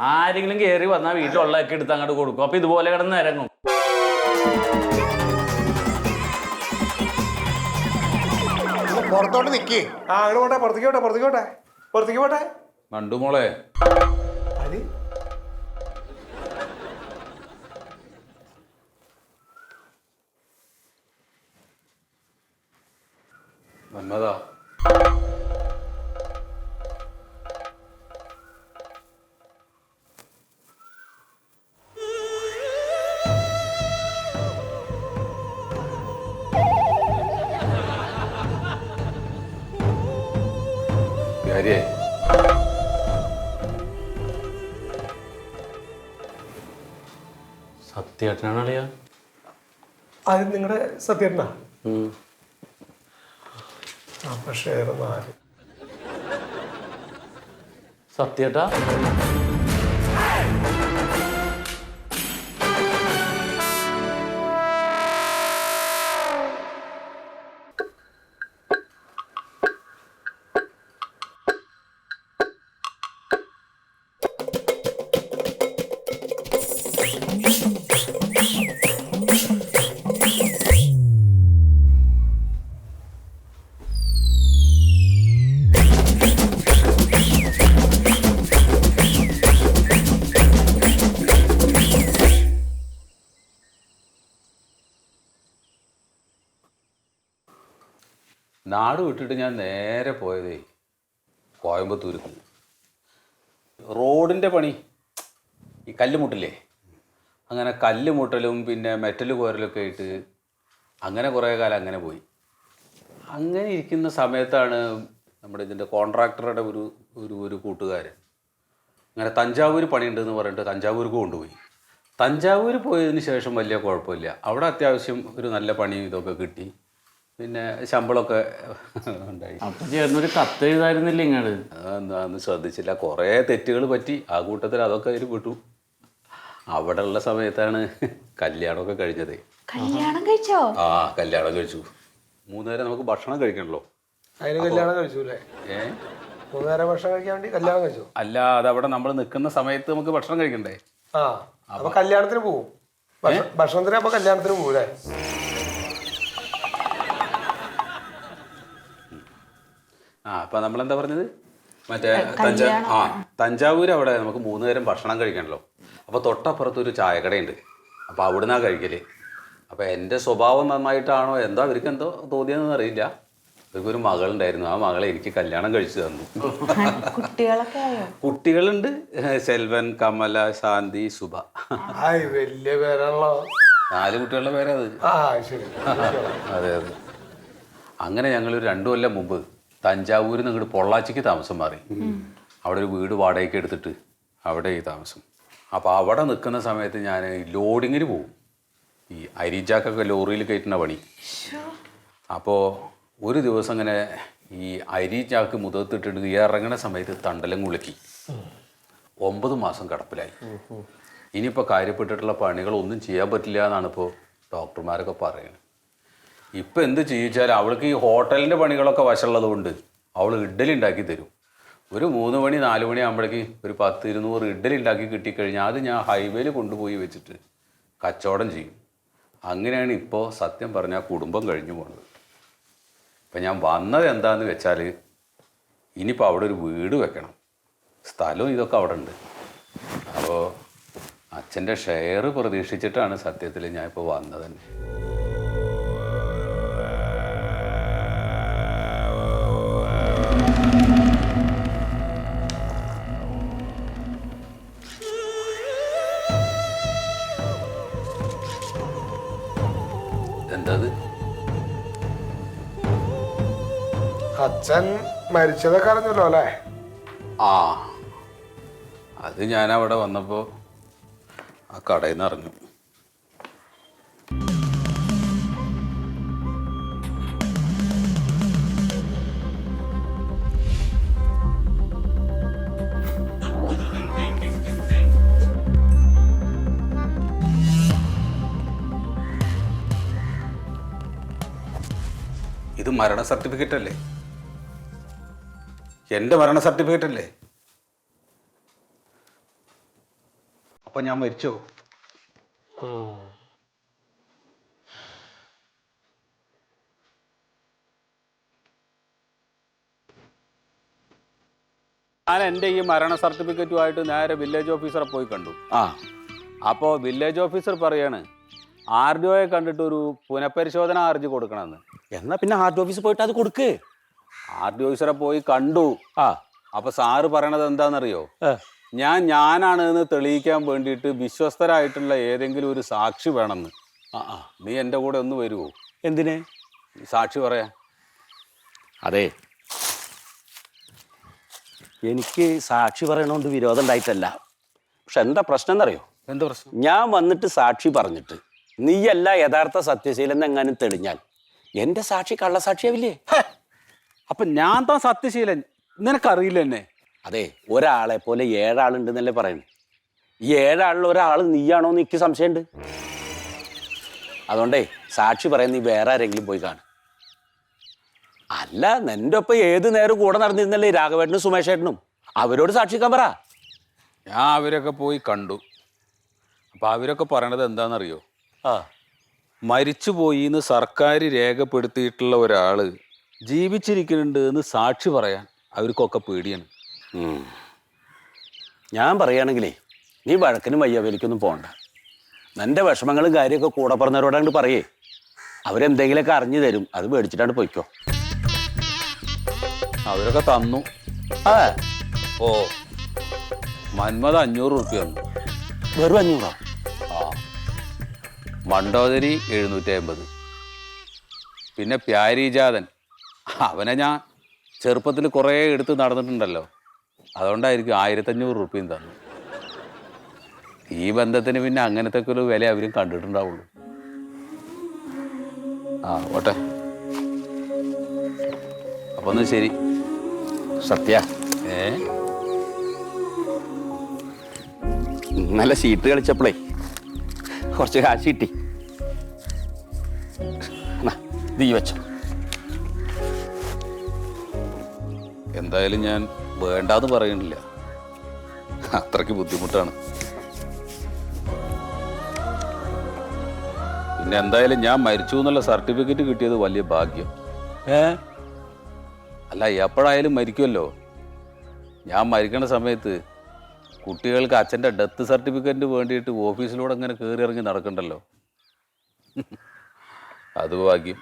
ആരെങ്കിലും കയറി വന്നാൽ വീട്ടിലുള്ളതൊക്കെ എടുത്ത് അങ്ങോട്ട് കൊടുക്കും. അപ്പൊ ഇതുപോലെ കിടന്ന് ഇറങ്ങും. പുറത്തോട്ട് നിക്കേ. അങ്ങോട്ട് പോട്ടെ, പുറത്തേക്ക് പോട്ടെ. കണ്ടുമോളെ മന്മതാ, കാര്യേ സത്യേട്ടനാണ് അളിയാ. അത് നിങ്ങളുടെ സത്യേട്ടനാ? അപ്പൊ ഷെയർ 4. സത്യേട്ടാ നാട് വിട്ടിട്ട് ഞാൻ നേരെ പോയതേ കോയമ്പത്തൂർക്ക്. റോഡിൻ്റെ പണി, ഈ കല്ലുമുട്ടില്ലേ, അങ്ങനെ കല്ലുമുട്ടലും പിന്നെ മെറ്റൽ കോരലൊക്കെ ആയിട്ട് അങ്ങനെ കുറേ കാലം അങ്ങനെ പോയി. അങ്ങനെ ഇരിക്കുന്ന സമയത്താണ് നമ്മുടെ ഇതിൻ്റെ കോൺട്രാക്ടറുടെ ഒരു കൂട്ടുകാരൻ അങ്ങനെ തഞ്ചാവൂർ പണിയുണ്ടെന്ന് പറഞ്ഞിട്ട് തഞ്ചാവൂർക്ക് കൊണ്ടുപോയി. തഞ്ചാവൂർ പോയതിന് ശേഷം വലിയ കുഴപ്പമില്ല, അവിടെ അത്യാവശ്യം ഒരു നല്ല പണി ഇതൊക്കെ കിട്ടി, പിന്നെ ശമ്പളമൊക്കെ ഉണ്ടായി. അപ്പൊ ചേർന്നൊരു കത്ത് എഴുതായിരുന്നില്ല ഇങ്ങോട്ട്? അതൊന്നും ശ്രദ്ധിച്ചില്ല, കുറേ തെറ്റുകൾ പറ്റി. ആ കൂട്ടത്തിൽ അതൊക്കെ അതിൽ വിട്ടു. അവിടെ ഉള്ള സമയത്താണ് കല്യാണമൊക്കെ കഴിഞ്ഞത്. കല്യാണം കഴിച്ചോ? ആ, കല്യാണം കഴിച്ചു. 3 നേരം നമുക്ക് ഭക്ഷണം കഴിക്കണല്ലോ. അതിന് കല്യാണം കഴിച്ചു അല്ലേ? 3 നേരം ഭക്ഷണം കഴിക്കാൻ വേണ്ടി കല്യാണം കഴിച്ചു? അല്ല, അതവിടെ നമ്മൾ നിൽക്കുന്ന സമയത്ത് നമുക്ക് ഭക്ഷണം കഴിക്കണ്ടേ? അപ്പൊ കല്യാണത്തിന് പോവും, ഭക്ഷണത്തിന്. അപ്പൊ കല്യാണത്തിന് പോകൂലേ? അപ്പം നമ്മളെന്താ പറഞ്ഞത്, മറ്റേ തഞ്ചാവൂർ അവിടെ നമുക്ക് 3 നേരം ഭക്ഷണം കഴിക്കണല്ലോ. അപ്പോൾ തൊട്ടപ്പുറത്തൊരു ചായക്കടയുണ്ട്, അപ്പോൾ അവിടുന്നാണ് കഴിക്കല്. അപ്പോൾ എൻ്റെ സ്വഭാവം നന്നായിട്ടാണോ എന്തോ അവർക്ക് എന്തോ തോന്നിയതെന്ന് അറിയില്ല, അവർക്കൊരു മകളുണ്ടായിരുന്നു. ആ മകളെ എനിക്ക് കല്യാണം കഴിച്ചു തന്നു. കുട്ടികളുണ്ട്, സെൽവൻ, കമല, ശാന്തി, സുഭ. വലിയ പേരാണല്ലോ. 4 കുട്ടികളുടെ പേരത്. അതെ അതെ. അങ്ങനെ ഞങ്ങളൊരു 2 കൊല്ലം മുമ്പ് തഞ്ചാവൂരിൽ നിന്ന് ഇങ്ങോട്ട് പൊള്ളാച്ചിക്ക് താമസം മാറി. അവിടെ ഒരു വീട് വാടകയ്ക്ക് എടുത്തിട്ട് അവിടെ ഈ താമസം. അപ്പോൾ അവിടെ നിൽക്കുന്ന സമയത്ത് ഞാൻ ലോഡിങ്ങിന് പോകും, ഈ അരിച്ചാക്കൊക്കെ ലോറിയിൽ കയറ്റുന്ന പണി. അപ്പോൾ ഒരു ദിവസം ഇങ്ങനെ ഈ അരിച്ചാക്ക് മുതത്തിട്ടിട്ട് ഇറങ്ങുന്ന സമയത്ത് തണ്ടലം കുളുക്കി. 9 മാസം കിടപ്പിലായി. ഇനിയിപ്പോൾ കാര്യപ്പെട്ടിട്ടുള്ള പണികളൊന്നും ചെയ്യാൻ പറ്റില്ല എന്നാണ് ഇപ്പോൾ ഡോക്ടർമാരൊക്കെ പറയുന്നത്. ഇപ്പം എന്ത് ചെയ്യിച്ചാൽ അവൾക്ക് ഈ ഹോട്ടലിൻ്റെ പണികളൊക്കെ വശമുള്ളത് കൊണ്ട് അവൾ ഇഡ്ഡലി ഉണ്ടാക്കി തരും. ഒരു 3 മണി 4 മണി ആകുമ്പോഴേക്ക് ഒരു 10-200 ഇഡ്ഡലി ഉണ്ടാക്കി കിട്ടിക്കഴിഞ്ഞാൽ അത് ഞാൻ ഹൈവേയിൽ കൊണ്ടുപോയി വെച്ചിട്ട് കച്ചവടം ചെയ്യും. അങ്ങനെയാണ് ഇപ്പോൾ സത്യം പറഞ്ഞാൽ കുടുംബം കഴിഞ്ഞു പോകുന്നത്. ഇപ്പം ഞാൻ വന്നത് എന്താണെന്ന് വെച്ചാൽ ഇനിയിപ്പോൾ അവിടെ ഒരു വീട് വെക്കണം, സ്ഥലവും ഇതൊക്കെ അവിടെ ഉണ്ട്. അപ്പോൾ അച്ഛൻ്റെ ഷെയർ പ്രതീക്ഷിച്ചിട്ടാണ് സത്യത്തിൽ ഞാൻ ഇപ്പോൾ വന്നത് തന്നെ. എന്തത്? അച്ഛൻ മരിച്ചതൊക്കെ അറിഞ്ഞല്ലോ അല്ലേ? ആ, അത് ഞാൻ അവിടെ വന്നപ്പോൾ ആ കടയിൽ നിന്ന് അറിഞ്ഞു. ഇത് മരണ സർട്ടിഫിക്കറ്റ് അല്ലേ? എൻ്റെ മരണ സർട്ടിഫിക്കറ്റ് അല്ലേ? അപ്പൊ ഞാൻ മരിച്ചോ? ഞാൻ എൻ്റെ ഈ മരണ സർട്ടിഫിക്കറ്റുമായിട്ട് നേരെ വില്ലേജ് ഓഫീസറെ പോയി കണ്ടു. അപ്പോൾ വില്ലേജ് ഓഫീസർ പറയാണ് RDOയെ കണ്ടിട്ട് ഒരു പുനഃപരിശോധന ഹർജി കൊടുക്കണമെന്ന്. എന്നാ പിന്നെ ഹാർട്ട് ഓഫീസിൽ പോയിട്ട് അത് കൊടുക്ക്. RDO ഓഫീസറെ പോയി കണ്ടു. അപ്പൊ സാറ് പറയണത് എന്താണെന്നറിയോ? ഞാനാണ് എന്ന് തെളിയിക്കാൻ വേണ്ടിയിട്ട് വിശ്വസ്തരായിട്ടുള്ള ഏതെങ്കിലും ഒരു സാക്ഷി വേണമെന്ന്. നീ എൻ്റെ കൂടെ ഒന്ന് വരുമോ? എന്തിന്? സാക്ഷി പറയാ. അതെ, എനിക്ക് സാക്ഷി പറയണോണ്ട് വിരോധം ഉണ്ടായിട്ടല്ല. പക്ഷെ എന്താ പ്രശ്നം എന്നറിയോ? എന്താ പ്രശ്നം? ഞാൻ വന്നിട്ട് സാക്ഷി പറഞ്ഞിട്ട് നീയല്ല യഥാർത്ഥ സത്യശീലൻ എങ്ങാനും തെളിഞ്ഞാൽ എൻ്റെ സാക്ഷി കള്ളസാക്ഷിയാവില്ലേ? അപ്പൊ ഞാൻ താൻ സത്യശീലൻ നിനക്കറിയില്ല എന്നെ? അതെ, ഒരാളെ പോലെ 7 ആളുണ്ടെന്നല്ലേ പറയുന്നു. ഈ 7 ആളിൽ ഒരാൾ നീയാണോ എന്ന് എനിക്ക് സംശയമുണ്ട്. അതുകൊണ്ടേ സാക്ഷി പറയാൻ നീ വേറെ ആരെങ്കിലും പോയി കാണും. അല്ല, നിന്റെ ഒപ്പം ഏത് നേരം കൂടെ നടന്നിരുന്നല്ലേ രാഘവേട്ടനും സുമേഷേട്ടനും? അവരോട് സാക്ഷിക്കാൻ പറ. ഞാൻ അവരൊക്കെ പോയി കണ്ടു. അപ്പൊ അവരൊക്കെ പറയണത് എന്താണെന്നറിയോ? മരിച്ചുപോയി എന്ന് സർക്കാർ രേഖപ്പെടുത്തിയിട്ടുള്ള ഒരാള് ജീവിച്ചിരിക്കുന്നുണ്ട് എന്ന് സാക്ഷി പറയാൻ അവർക്കൊക്കെ പേടിയാണ്. ഞാൻ പറയുകയാണെങ്കിലേ നീ വഴക്കിനും വയ്യവേലിക്കൊന്നും പോകണ്ട. നിന്റെ വിഷമങ്ങളും കാര്യമൊക്കെ കൂടെ പറഞ്ഞവരോടാണ്ട് പറയേ. അവരെന്തെങ്കിലുമൊക്കെ അറിഞ്ഞു തരും. അത് മേടിച്ചിട്ടാണ്ട് പോയിക്കോ. അവരൊക്കെ തന്നു. ഓ, മന്മത് 500 റുപ്യ തന്നു. വെറും 500? മണ്ടോദരി 750. പിന്നെ പ്യാരിജാതൻ, അവനെ ഞാൻ ചെറുപ്പത്തിൽ കുറേ എടുത്ത് നടന്നിട്ടുണ്ടല്ലോ, അതുകൊണ്ടായിരിക്കും 1500 റുപ്യയും തന്നു. ഈ ബന്ധത്തിന് പിന്നെ അങ്ങനത്തെ ഒരു വില അവരും കണ്ടിട്ടുണ്ടാവുള്ളൂ. ഓട്ടെ, അപ്പൊ ഒന്ന് ശരി. സത്യ, നല്ല സീറ്റ് കളിച്ചപ്പോളേ കുറച്ച് കാശ് കിട്ടി. നീ വെച്ചോ. എന്തായാലും ഞാൻ വേണ്ടാന്ന് പറയണില്ല, അത്രയ്ക്ക് ബുദ്ധിമുട്ടാണ്. പിന്നെ എന്തായാലും ഞാൻ മരിച്ചു എന്നുള്ള സർട്ടിഫിക്കറ്റ് കിട്ടിയത് വലിയ ഭാഗ്യം. അല്ല, എപ്പോഴായാലും മരിക്കുമല്ലോ. ഞാൻ മരിക്കണ സമയത്ത് കുട്ടികൾക്ക് അച്ഛൻ്റെ ഡെത്ത് സർട്ടിഫിക്കറ്റിന് വേണ്ടിയിട്ട് ഓഫീസിലൂടെ അങ്ങനെ കയറി ഇറങ്ങി നടക്കണ്ടല്ലോ. അത് ഭാഗ്യം.